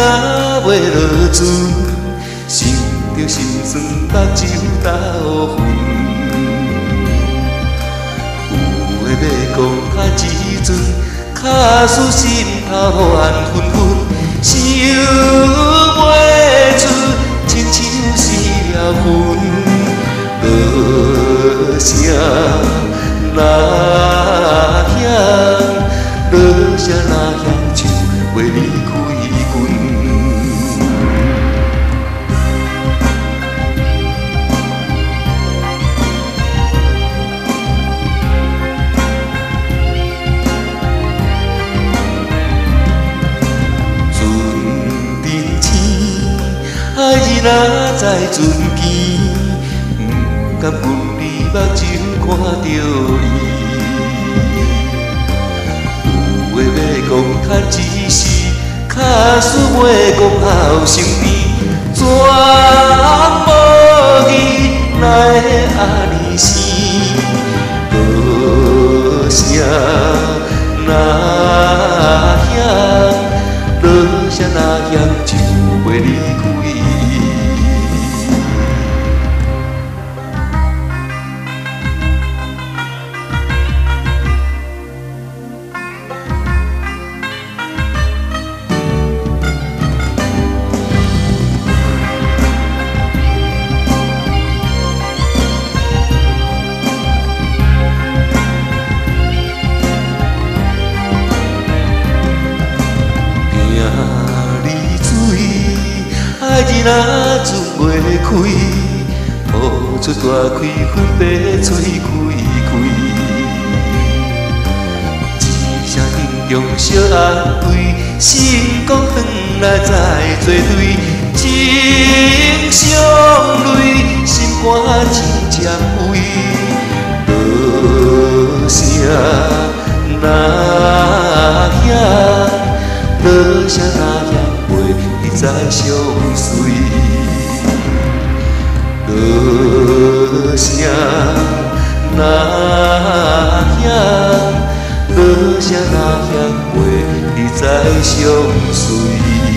若袂落船，想着心酸，目睭流汗。有话要讲较自尊，卡使心头乱纷纷，想袂出，亲像失了魂。落声若响，落声若响，就袂离开阮。爱日若在船前，不甘阮你目睭看着伊。有话要讲较自私，卡使袂讲后生边，全无义，哪会安尼生？落声若响，落声若响，就袂离开。爱日若船袂开，付出大开分别吹开开。一声心中小安慰，心讲转来再作对，情相泪，心肝真占位。落声若响，落声若响。再相随，落声若响，落声若响，袂再相随。